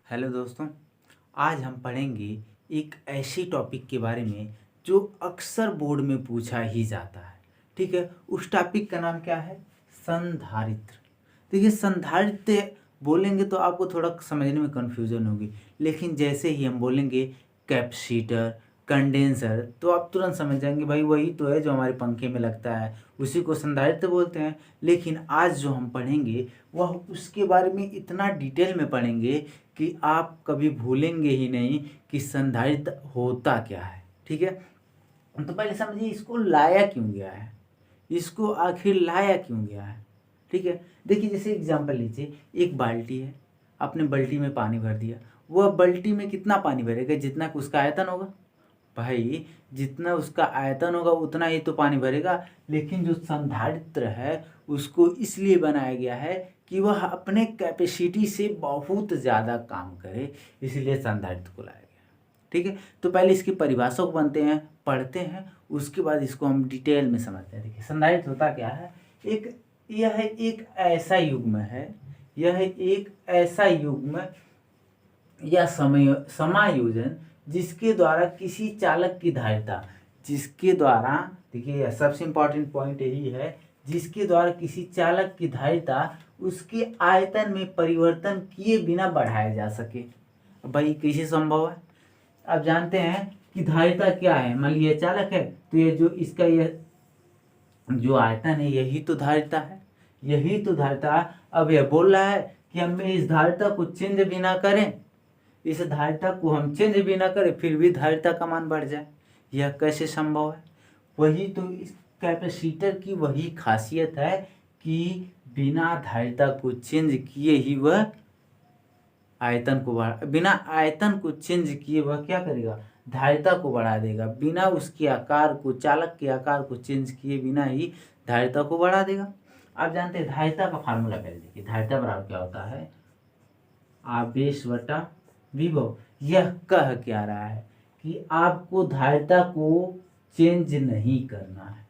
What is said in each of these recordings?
Hello दोस्तों। आज हम पढ़ेंगे एक ऐसी टॉपिक के बारे में जो अक्सर बोर्ड में पूछा ही जाता है। ठीक है, उस टॉपिक का नाम क्या है? संधारित्र। देखिए, संधारित्र बोलेंगे तो आपको थोड़ा समझने में कन्फ्यूजन होगी, लेकिन जैसे ही हम बोलेंगे कैपेसिटर, कंडेंसर, तो आप तुरंत समझ जाएंगे भाई वही तो है जो हमारे पंखे में लगता है, उसी को संधारित्र बोलते हैं। लेकिन आज जो हम पढ़ेंगे वह उसके बारे में इतना डिटेल में पढ़ेंगे कि आप कभी भूलेंगे ही नहीं कि संधारित्र होता क्या है। ठीक है, तो पहले समझिए इसको लाया क्यों गया है, इसको आखिर लाया क्यों गया है। ठीक है, देखिए जैसे एग्जांपल लीजिए, एक बाल्टी है, आपने बाल्टी में पानी भर दिया, वह बाल्टी में कितना पानी भरेगा? जितना कि उसका आयतन होगा। भाई जितना उसका आयतन होगा उतना ही तो पानी भरेगा। लेकिन जो संधारित्र है उसको इसलिए बनाया गया है कि वह अपने कैपेसिटी से बहुत ज़्यादा काम करे, इसलिए संधारित्र को लाया गया। ठीक है, तो पहले इसकी परिभाषा को बनते हैं, पढ़ते हैं, उसके बाद इसको हम डिटेल में समझते हैं। देखिए संधारित्र होता क्या है। यह एक ऐसा युग्म है, यह एक ऐसा युग्म या समायोजन जिसके द्वारा किसी चालक की धारिता, जिसके द्वारा, देखिए सबसे इंपॉर्टेंट पॉइंट यही है, जिसके द्वारा किसी चालक की धारिता उसके आयतन में परिवर्तन किए बिना बढ़ाया जा सके। भाई कैसे संभव है? आप जानते हैं कि धारिता क्या है। मान लीजिए चालक है तो ये जो इसका यह जो आयतन है यही तो धारिता है, यही तो धारिता। अब यह बोल रहा है कि हम इस धारिता को चेंज भी ना करें, इस धारिता को हम चेंज भी ना करें फिर भी धारिता का मान बढ़ जाए। यह कैसे संभव है? वही तो इस कैपेसिटर की वही खासियत है कि बिना धारिता को चेंज किए ही वह आयतन को बिना आयतन को चेंज किए वह क्या करेगा? धारिता को बढ़ा देगा। बिना उसके आकार को, चालक के आकार को चेंज किए बिना ही धारिता को बढ़ा देगा। आप जानते हैं धारिता का फार्मूला पहले देखिए। धारिता बराबर क्या होता है? आवेश बटा विभव। यह कह क्या रहा है कि आपको धारिता को चेंज नहीं करना है,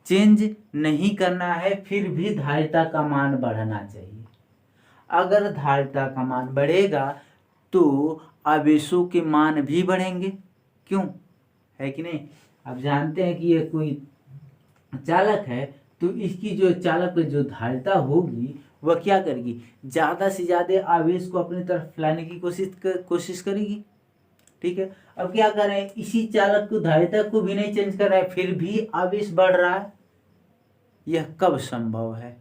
चेंज नहीं करना है, फिर भी धारिता का मान बढ़ना चाहिए। अगर धारिता का मान बढ़ेगा तो आवेशों के मान भी बढ़ेंगे। क्यों? है कि नहीं? आप जानते हैं कि ये कोई चालक है तो इसकी जो चालक पे जो धारिता होगी वह क्या करेगी? ज़्यादा से ज़्यादा आवेश को अपनी तरफ लाने की कोशिश करेगी। ठीक है, अब क्या कर रहे हैं, इसी चालक को, धारिता को भी नहीं चेंज कर रहा है फिर भी आवेश बढ़ रहा है। यह कब संभव है?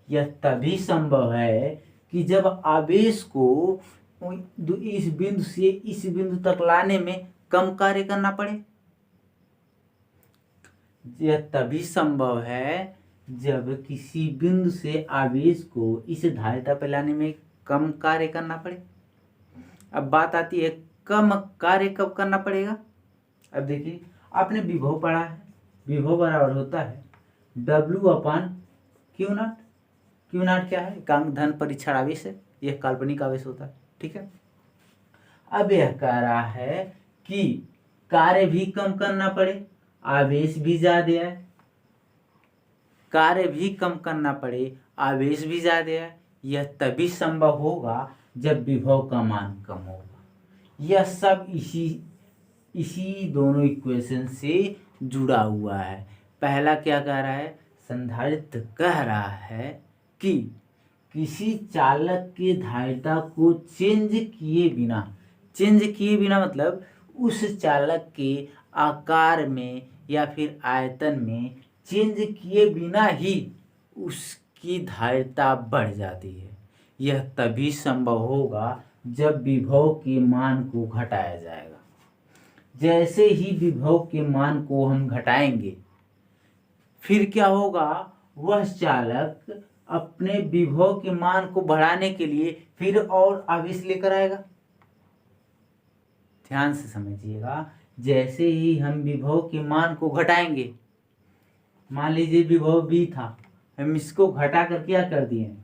यह तभी संभव है कि जब आवेश को इस बिंदु से इस बिंदु तक लाने में कम कार्य करना पड़े। यह तभी संभव है जब किसी बिंदु से आवेश को इस धारिता पर लाने में कम कार्य करना पड़े। अब बात आती है कम कार्य कब करना पड़ेगा। अब देखिए आपने विभव पढ़ा है, विभव बराबर होता है W/Q0। Q0 क्या है? एकांक धन परीक्षण आवेश है, यह काल्पनिक आवेश होता है। ठीक है, अब यह कह रहा है कि कार्य भी कम करना पड़े, आवेश भी ज्यादा है, कार्य भी कम करना पड़े, आवेश भी ज्यादा है। यह तभी संभव होगा जब विभव का मान कम होगा। यह सब इसी दोनों इक्वेशन से जुड़ा हुआ है। पहला क्या कह रहा है? संधारित्र कह रहा है कि किसी चालक के धारिता को चेंज किए बिना मतलब उस चालक के आकार में या फिर आयतन में चेंज किए बिना ही उसकी धारिता बढ़ जाती है। यह तभी संभव होगा जब विभव के मान को घटाया जाएगा। जैसे ही विभव के मान को हम घटाएंगे फिर क्या होगा? वह चालक अपने विभव के मान को बढ़ाने के लिए फिर और आवेश लेकर आएगा। ध्यान से समझिएगा, जैसे ही हम विभव के मान को घटाएंगे, मान लीजिए विभव V था, हम इसको घटा कर क्या कर दिए?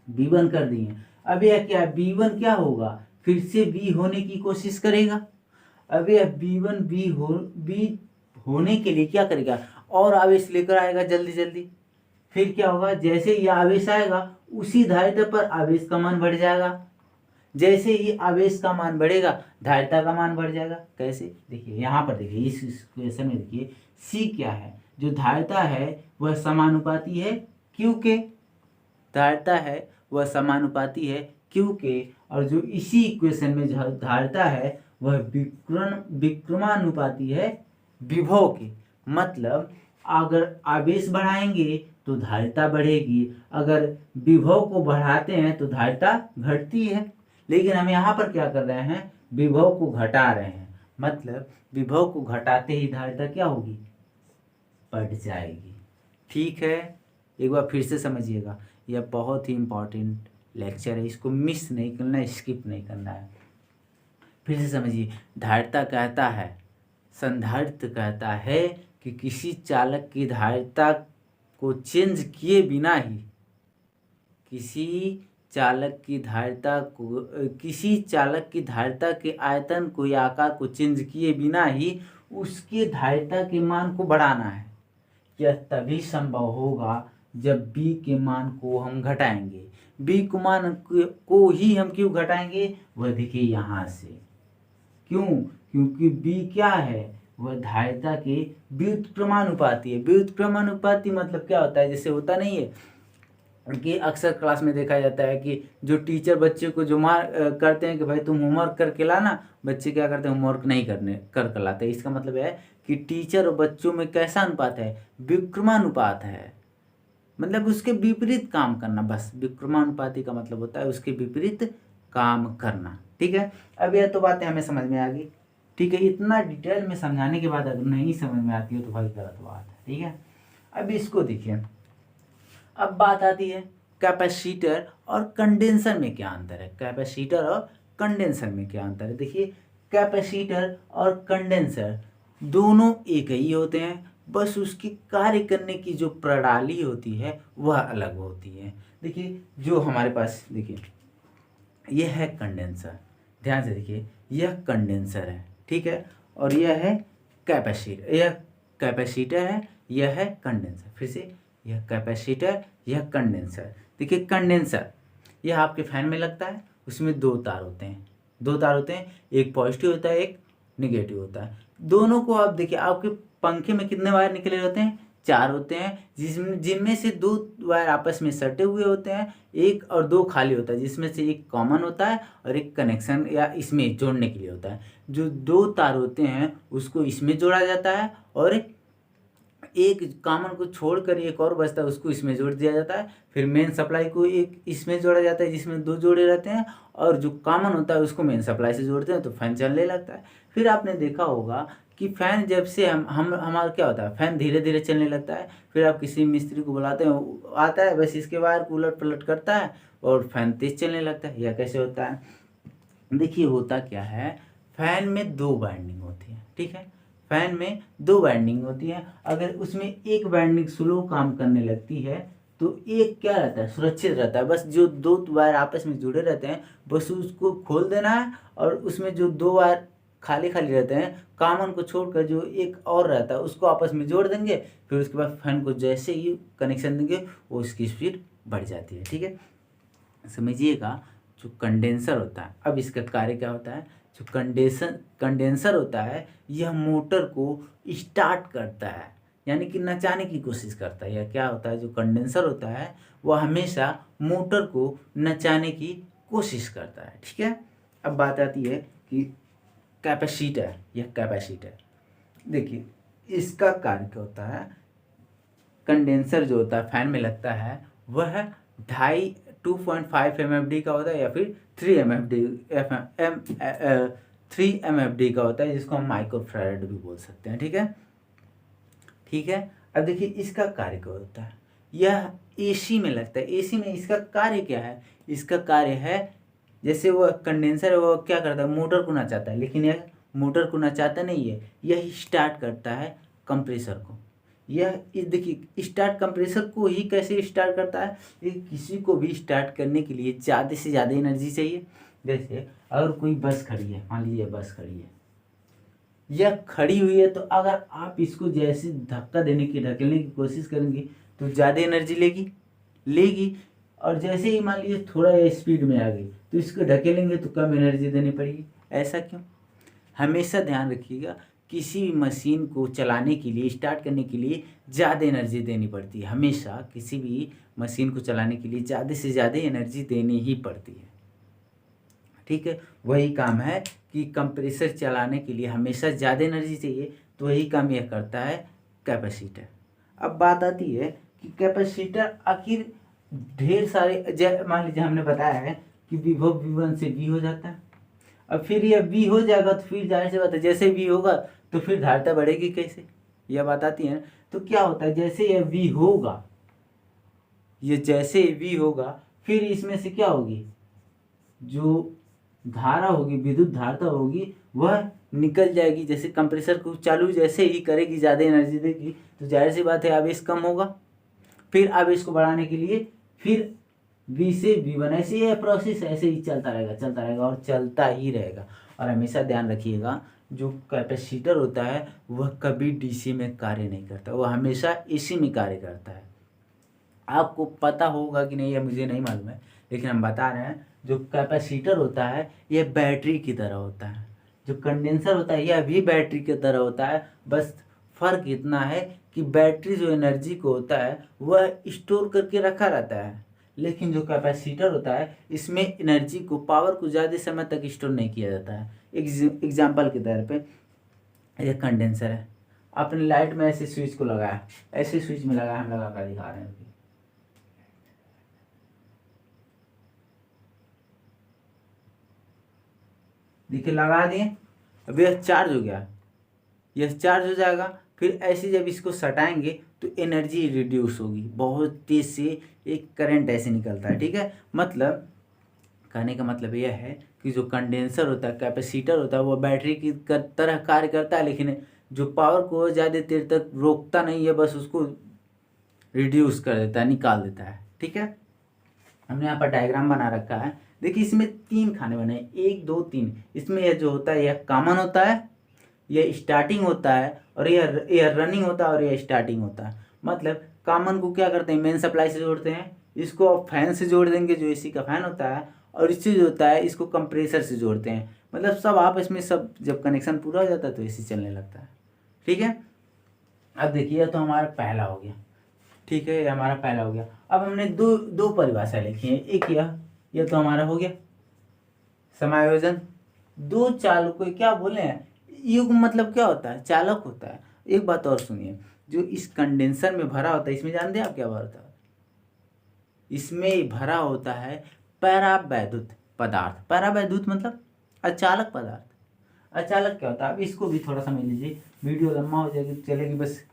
V1 कर दिए। अब यह क्या V1 क्या होगा? फिर से V होने की कोशिश करेगा। अब यह V1 V होने के लिए क्या करेगा? और आवेश लेकर आएगा जल्दी जल्दी। फिर क्या होगा? जैसे यह आवेश आएगा उसी धारिता पर आवेश का मान बढ़ जाएगा। जैसे ही आवेश का मान बढ़ेगा धारिता का मान बढ़ जाएगा। कैसे? देखिए यहाँ पर, देखिए इस इक्वेशन में देखिए C क्या है, जो धारिता है वह समानुपाती है Q के, धारिता है वह समानुपाती है Q के, और जो इसी इक्वेशन में जो धारिता है वह विक्रमानुपाती है विभव के। मतलब अगर आवेश बढ़ाएंगे तो धारिता बढ़ेगी, अगर विभव को बढ़ाते हैं तो धारिता घटती है। लेकिन हम यहाँ पर क्या कर रहे हैं, विभव को घटा रहे हैं, मतलब विभव को घटाते ही धारिता क्या होगी, बढ़ जाएगी। ठीक है, एक बार फिर से समझिएगा, यह बहुत ही इम्पोर्टेंट लेक्चर है, इसको मिस नहीं करना है, स्किप नहीं करना है। फिर से समझिए, धारिता कहता है, संधारित्र कहता है कि किसी चालक की धारिता को चेंज किए बिना ही, किसी चालक की धारिता के आयतन को या आकार को चेंज किए बिना ही उसके धारिता के मान को बढ़ाना है। यह तभी संभव होगा जब b के मान को हम घटाएंगे। b के मान को ही हम क्यों घटाएंगे, वह देखिए यहाँ से। क्यों? क्योंकि b क्या है, वह धारिता के व्युत्क्रमानुपाती है। व्युत्क्रमानुपाती मतलब क्या होता है, जैसे होता नहीं है कि अक्सर क्लास में देखा जाता है कि जो टीचर बच्चे को जो मार करते हैं कि भाई तुम होमवर्क करके लाना, बच्चे क्या करते हैं, होमवर्क नहीं कर लाते। इसका मतलब है कि टीचर और बच्चों में कैसा अनुपात है, विक्रमानुपात है, मतलब उसके विपरीत काम करना। बस विक्रमानुपाती का मतलब होता है उसके विपरीत काम करना। ठीक है, अब यह तो बातें हमें समझ में आ गई। ठीक है, इतना डिटेल में समझाने के बाद अगर नहीं समझ में आती हो तो भाई गलत बात है। ठीक है, अब इसको देखिए, अब बात आती है कैपेसिटर और कंडेंसर में क्या अंतर है। कैपेसिटर और कंडेंसर में क्या अंतर है, देखिए कैपेसिटर और कंडेंसर दोनों एक ही होते हैं, बस उसकी कार्य करने की जो प्रणाली होती है वह अलग होती है। देखिए जो हमारे पास, देखिए यह है कंडेंसर, ध्यान से देखिए यह कंडेंसर है, ठीक है, और यह है कैपेसिटर, यह कैपेसिटर है, यह है कंडेंसर। फिर से, यह कैपेसिटर, यह कंडेंसर। देखिए कंडेंसर यह आपके फैन में लगता है, उसमें दो तार होते हैं, एक पॉजिटिव होता है, एक निगेटिव होता है। दोनों को आप देखिए, आपके पंखे में कितने वायर निकले होते हैं, 4 होते हैं, जिनमें से 2 वायर आपस में सटे हुए होते हैं, एक और 2 खाली होता है, जिसमें से एक कॉमन होता है और एक कनेक्शन या इसमें जोड़ने के लिए होता है। जो 2 तार होते हैं उसको इसमें जोड़ा जाता है, और एक कॉमन को छोड़कर एक और बचता है उसको इसमें जोड़ दिया जाता है। फिर मेन सप्लाई को एक इसमें जोड़ा जाता है जिसमें 2 जोड़े रहते हैं, और जो कॉमन होता है उसको मेन सप्लाई से जोड़ते हैं तो फैन चलने लगता है। फिर आपने देखा होगा कि फैन जब से हमारा क्या होता है, फैन धीरे धीरे चलने लगता है, फिर आप किसी मिस्त्री को बुलाते हैं, आता है बस इसके वायर को उलट पलट करता है और फैन तेज चलने लगता है। यह कैसे होता है, देखिए होता क्या है, फैन में 2 वाइंडिंग होती है, ठीक है, फैन में 2 वाइंडिंग होती है। अगर उसमें एक वाइंडिंग स्लो काम करने लगती है तो एक क्या रहता है, सुरक्षित रहता है। बस जो 2 वायर आपस में जुड़े रहते हैं बस उसको खोल देना है, और उसमें जो 2 वायर खाली रहते हैं कॉमन को छोड़कर जो एक और रहता है उसको आपस में जोड़ देंगे। फिर उसके बाद फैन को जैसे ही कनेक्शन देंगे वो उसकी स्पीड बढ़ जाती है। ठीक है, समझिएगा। जो कंडेंसर होता है, अब इसका कार्य क्या होता है, जो कंडेंसर होता है यह मोटर को स्टार्ट करता है, यानी कि नचाने की कोशिश करता है। यह क्या होता है, जो कंडेंसर होता है वह हमेशा मोटर को नचाने की कोशिश करता है। ठीक है, अब बात आती है कि कैपेसिटर, यह कैपेसिटर, देखिए इसका कार्य क्या होता है, कंडेंसर जो होता है फैन में लगता है वह 2.5 MFD का होता है या फिर 3 MFD का होता है, जिसको हम माइक्रोफैराड भी बोल सकते हैं। ठीक है, अब देखिए इसका कार्य क्या होता है, यह AC में लगता है। AC में इसका कार्य क्या है, इसका कार्य है जैसे वो कंडेंसर है वो क्या करता है, मोटर को नचाता है, लेकिन यह मोटर को नचाता नहीं है, यह स्टार्ट करता है कंप्रेसर को। यह देखिए स्टार्ट कंप्रेसर को ही कैसे स्टार्ट करता है, ये किसी को भी स्टार्ट करने के लिए ज़्यादा से ज़्यादा एनर्जी चाहिए। जैसे अगर कोई बस खड़ी है, मान लीजिए बस खड़ी है, यह खड़ी हुई है, तो अगर आप इसको जैसे धक्का देने की ढकेलने की कोशिश करेंगे तो ज़्यादा एनर्जी लेगी। और जैसे ही मान लीजिए थोड़ा ये स्पीड में आ गई तो इसको ढकेलेंगे तो कम एनर्जी देनी पड़ेगी। ऐसा क्यों? हमेशा ध्यान रखिएगा, किसी भी मशीन को चलाने के लिए, स्टार्ट करने के लिए ज़्यादा एनर्जी देनी पड़ती है। हमेशा किसी भी मशीन को चलाने के लिए ज़्यादा से ज़्यादा एनर्जी देनी ही पड़ती है। ठीक है, वही काम है कि कंप्रेसर चलाने के लिए हमेशा ज़्यादा एनर्जी चाहिए, तो वही काम यह करता है कैपेसिटर। अब बात आती है कि कैपेसिटर आखिर ढेर सारे, मान लीजिए हमने बताया है कि विभव V1 से V हो जाता है। अब फिर यह V हो जाएगा तो फिर जाहिर सी बात है जैसे V होगा तो फिर धारिता बढ़ेगी कैसे, यह बात आती है। तो क्या होता है, जैसे यह V होगा, ये जैसे V होगा फिर इसमें से क्या होगी, जो धारा होगी, विद्युत धारिता होगी, वह निकल जाएगी। जैसे कंप्रेसर को चालू जैसे ही करेगी, ज़्यादा एनर्जी देगी, तो जाहिर सी बात है आवेश कम होगा। फिर आवेश को बढ़ाने के लिए फिर V से V1, ऐसे ही प्रोसेस ऐसे ही चलता रहेगा और चलता ही रहेगा। और हमेशा ध्यान रखिएगा, जो कैपेसिटर होता है वह कभी DC में कार्य नहीं करता, वह हमेशा AC में कार्य करता है। आपको पता होगा कि नहीं, यह मुझे नहीं मालूम है, लेकिन हम बता रहे हैं, जो कैपेसिटर होता है यह बैटरी की तरह होता है। जो कंडेंसर होता है यह भी बैटरी की तरह होता है, बस फर्क इतना है कि बैटरी जो एनर्जी को होता है वह स्टोर करके रखा रहता है, लेकिन जो कैपेसिटर होता है इसमें एनर्जी को, पावर को ज़्यादा समय तक स्टोर नहीं किया जाता है। एग्जाम्पल के तौर पे यह कंडेंसर है, आपने लाइट में ऐसे स्विच को लगाया, ऐसे स्विच में लगाया, हम लगा कर दिखा रहे हैं। देखिए लगा दिए, अब यह चार्ज हो गया, यह चार्ज हो जाएगा। फिर ऐसे जब इसको सटाएंगे तो एनर्जी रिड्यूस होगी, बहुत तेज से एक करंट ऐसे निकलता है। ठीक है, मतलब कहने का मतलब यह है कि जो कंडेंसर होता है, कैपेसिटर होता है, वो बैटरी की तरह कार्य करता है, लेकिन जो पावर को ज़्यादा देर तक रोकता नहीं है, बस उसको रिड्यूस कर देता है, निकाल देता है। ठीक है, हमने यहाँ पर डायग्राम बना रखा है। देखिए इसमें 3 खाने बने हैं, 1 2 3। इसमें यह जो होता है यह कॉमन होता है, यह स्टार्टिंग होता है, और यह रनिंग होता है, और यह स्टार्टिंग होता है। मतलब कॉमन को क्या करते हैं, मेन सप्लाई से जोड़ते हैं, इसको आप फैन से जोड़ देंगे जो AC का फैन होता है, और इससे जो होता है इसको कंप्रेसर से जोड़ते हैं। मतलब सब आपस में, सब जब कनेक्शन पूरा हो जाता है तो AC चलने लगता है। ठीक है, अब देखिए तो हमारा पहला हो गया। ठीक है, ये हमारा पहला हो गया। अब हमने दो परिभाषा लिखी है, एक यह तो हमारा हो गया समायोजन। दो चालकों को क्या बोले हैं, युग्म मतलब क्या होता है, चालक होता है। एक बात और सुनिए, जो इस कंडेंसर में भरा होता है, इसमें जानते हैं आप क्या भरा होता है, इसमें भरा होता है परावैद्युत पदार्थ। परावैद्युत मतलब अचालक पदार्थ। अचालक क्या होता है, अब इसको भी थोड़ा समझ लीजिए, वीडियो लंबा हो जाएगी चलेगी, बस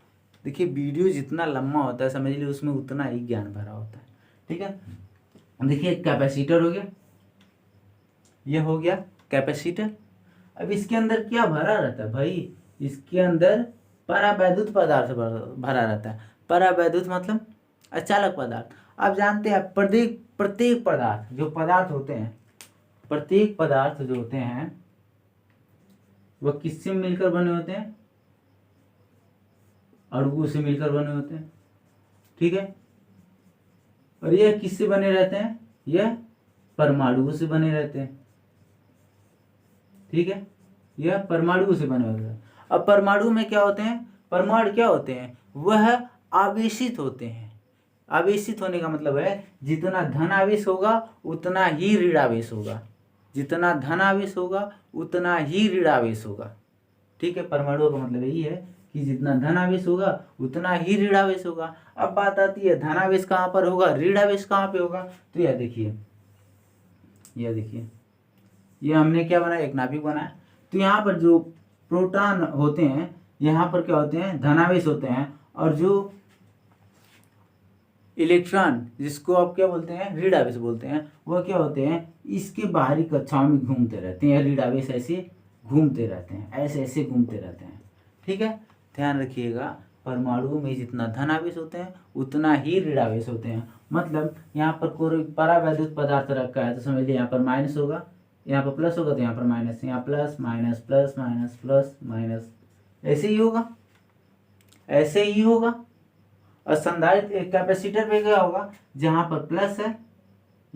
देखिए वीडियो जितना लंबा होता है समझ लीजिए उसमें उतना ही ज्ञान भरा होता है। ठीक है, देखिए कैपेसिटर हो गया, यह हो गया कैपेसिटर। अब इसके अंदर क्या भरा रहता है भाई, इसके अंदर परावैद्युत पदार्थ भरा रहता है। परावैद्युत मतलब अचालक पदार्थ। आप जानते हैं प्रत्येक पदार्थ, जो पदार्थ होते हैं, प्रत्येक पदार्थ जो होते हैं वह किससे मिलकर बने होते हैं, अणुओं से मिलकर बने होते हैं। ठीक है, और यह किससे बने रहते हैं, यह परमाणुओं से बने रहते हैं। ठीक है, यह परमाणुओं से बने होते हैं। अब परमाणु में क्या होते हैं, परमाणु क्या होते हैं, वह आवेशित होते हैं। आवेशित होने का मतलब है जितना धन आवेश होगा उतना ही ऋण आवेश होगा, जितना धन आवेश होगा उतना ही ऋण आवेश होगा। ठीक है, परमाणुओं का मतलब यही है कि जितना धन आवेश होगा उतना ही ऋण आवेश होगा। अब बात आती है धन आवेश कहाँ पर होगा, ऋण आवेश कहाँ पे होगा, तो यह देखिए, यह देखिए, यह हमने क्या बनाया, एक नाभिक बनाया। तो यहाँ पर जो प्रोटॉन होते हैं, यहाँ पर क्या होते हैं, धनावेश होते हैं, और जो इलेक्ट्रॉन जिसको आप क्या बोलते हैं, ऋण आवेश बोलते हैं, वह क्या होते हैं, इसके बाहरी कक्षाओं में घूमते रहते हैं। ऋण आवेश ऐसे घूमते रहते हैं, ऐसे ऐसे घूमते रहते हैं। ठीक है, ध्यान रखिएगा, परमाणुओं में जितना धन आवेश होते हैं उतना ही ऋण आवेश होते हैं। मतलब यहाँ पर कोई परावैद्युत पदार्थ रखा है तो समझ लीजिए यहाँ पर माइनस होगा, यहाँ पर प्लस होगा तो यहाँ पर माइनस, यहाँ plus minus plus minus plus minus, ऐसे ही होगा, ऐसे ही होगा। और संधारित्र कैपेसिटर पे क्या होगा, जहाँ पर प्लस है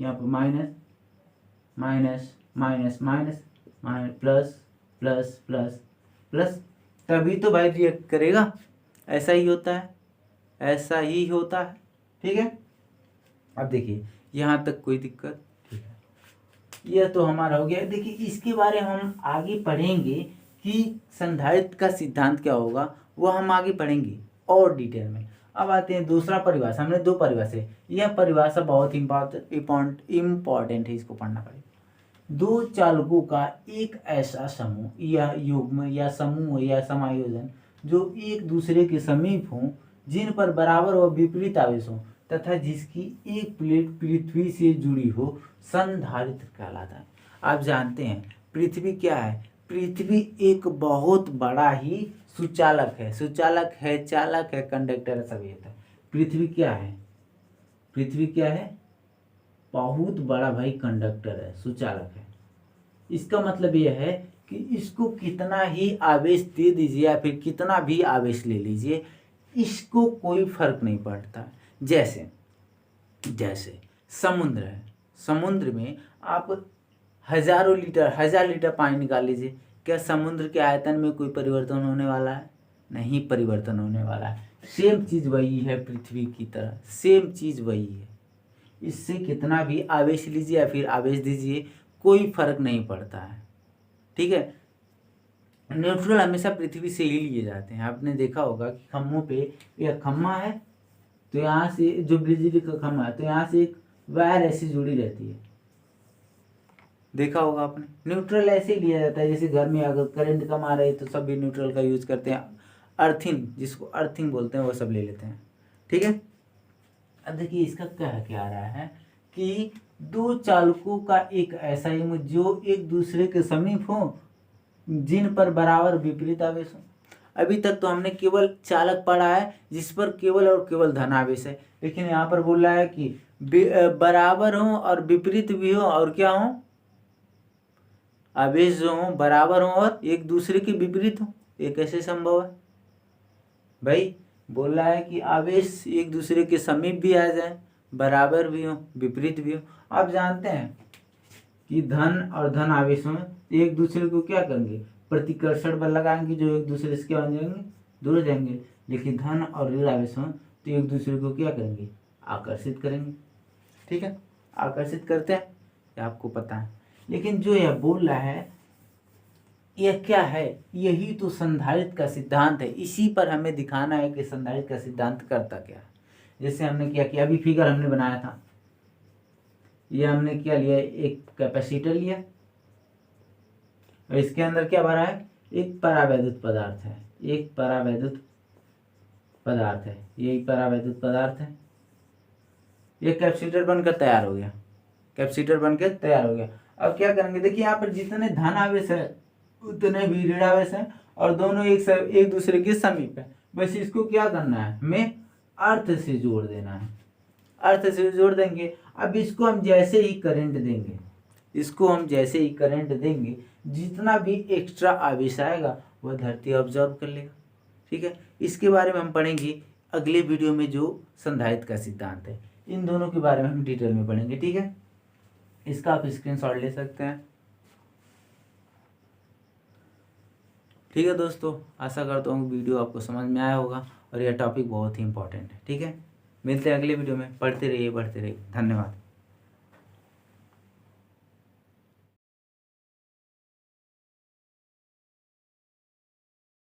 यहाँ पर minus minus minus minus minus plus plus plus plus, तभी तो भाई रिएक्ट करेगा। ऐसा ही होता है, ऐसा ही होता है। ठीक है, अब देखिए यहाँ तक कोई दिक्कत? ठीक है, यह तो हमारा हो गया। देखिए इसके बारे में हम आगे पढ़ेंगे कि संधारित्र का सिद्धांत क्या होगा, वो हम आगे पढ़ेंगे और डिटेल में। अब आते हैं दूसरा परिभाषा। हमने दो परिभाषा, यह परिभाषा बहुत इम्पॉर्टेंट है, इसको पढ़ना पड़ेगा। दो चालकों का एक ऐसा समूह या युग्म या समूह या समायोजन जो एक दूसरे के समीप हों, जिन पर बराबर व विपरीत आवेश हो तथा जिसकी एक प्लेट पृथ्वी से जुड़ी हो, संधारित्र कहलाता है। आप जानते हैं पृथ्वी क्या है? पृथ्वी एक बहुत बड़ा ही सुचालक है। सुचालक है, चालक है, कंडक्टर है, सभी है। पृथ्वी क्या है? पृथ्वी क्या है? बहुत बड़ा भाई कंडक्टर है, सुचालक है। इसका मतलब यह है कि इसको कितना ही आवेश दे दीजिए या फिर कितना भी आवेश ले लीजिए, इसको कोई फर्क नहीं पड़ता। जैसे जैसे समुद्र है, समुद्र में आप हजार लीटर पानी निकाल लीजिए, क्या समुद्र के आयतन में कोई परिवर्तन होने वाला है? नहीं परिवर्तन होने वाला है। सेम चीज़ वही है पृथ्वी की तरह, सेम चीज़ वही है। इससे कितना भी आवेश लीजिए या फिर आवेश दीजिए, कोई फर्क नहीं पड़ता है। ठीक है, न्यूट्रल हमेशा पृथ्वी से ही लिए जाते हैं। आपने देखा होगा कि खम्भों पे यह खम्भा है, तो यहाँ से जो बिजली का खम्भा है, तो यहाँ से एक वायर ऐसी जुड़ी रहती है, देखा होगा आपने। न्यूट्रल ऐसे ही लिया जाता है, जैसे घर में अगर करंट कम आ रही है तो सब भी न्यूट्रल का यूज करते हैं। अर्थिंग, जिसको अर्थिंग बोलते हैं, वो सब ले लेते हैं। ठीक है, अब देखिए इसका क्या आ रहा है कि दो चालकों का एक ऐसा युग्म जो एक दूसरे के समीप हो, जिन पर बराबर विपरीत आवेश हो। अभी तक तो हमने केवल चालक पढ़ा है जिस पर केवल और केवल धनावेश है, लेकिन यहाँ पर बोल रहा है कि बराबर हो और विपरीत भी हो, और क्या हो? आवेश जो हो बराबर हो और एक दूसरे के विपरीत हो। ये कैसे संभव है भाई? बोल रहा है कि आवेश एक दूसरे के समीप भी आ जाए, बराबर भी हो, विपरीत भी हो। आप जानते हैं कि धन और धन आवेश में एक दूसरे को क्या करेंगे? प्रतिकर्षण बल लगाएंगे, जो एक दूसरे से क्या बन जाएंगे? दूर जाएंगे। लेकिन धन और ऋण आवेश में तो एक दूसरे को क्या करेंगे? आकर्षित करेंगे। ठीक है, आकर्षित करते हैं, ये आपको पता है। लेकिन जो यह बोल रहा है यह क्या है? यही तो संधारित्र का सिद्धांत है। इसी पर हमें दिखाना है कि संधारित्र का सिद्धांत करता क्या है। जैसे हमने क्या किया, अभी फिगर हमने बनाया था, ये हमने क्या लिया? एक कैपेसिटर लिया और इसके अंदर क्या भरा है? एक परावैद्युत पदार्थ है, एक परावैद्युत पदार्थ है, यही परावैद्युत पदार्थ है। ये कैपेसिटर बनकर तैयार हो गया, कैपेसिटर बनकर तैयार हो गया। अब क्या करेंगे? देखिए यहाँ पर जितने धन आवेश है उतने भी ऋण आवेश है, और दोनों एक दूसरे के समीप है। बस इसको क्या करना है? हमें अर्थ से जोड़ देना है, अर्थ से जोड़ देंगे। अब इसको हम जैसे ही करंट देंगे, इसको हम जैसे ही करंट देंगे, जितना भी एक्स्ट्रा आवेश आएगा वह धरती ऑब्जर्व कर लेगा। ठीक है, इसके बारे में हम पढ़ेंगे अगले वीडियो में, जो संधारित्र का सिद्धांत है। इन दोनों के बारे में हम डिटेल में पढ़ेंगे। ठीक है, इसका आप स्क्रीनशॉट ले सकते हैं। ठीक है दोस्तों, आशा करता हूँ वीडियो आपको समझ में आया होगा और यह टॉपिक बहुत ही इंपॉर्टेंट है। ठीक है, मिलते हैं अगले वीडियो में। पढ़ते रहिए, बढ़ते रहिए। धन्यवाद।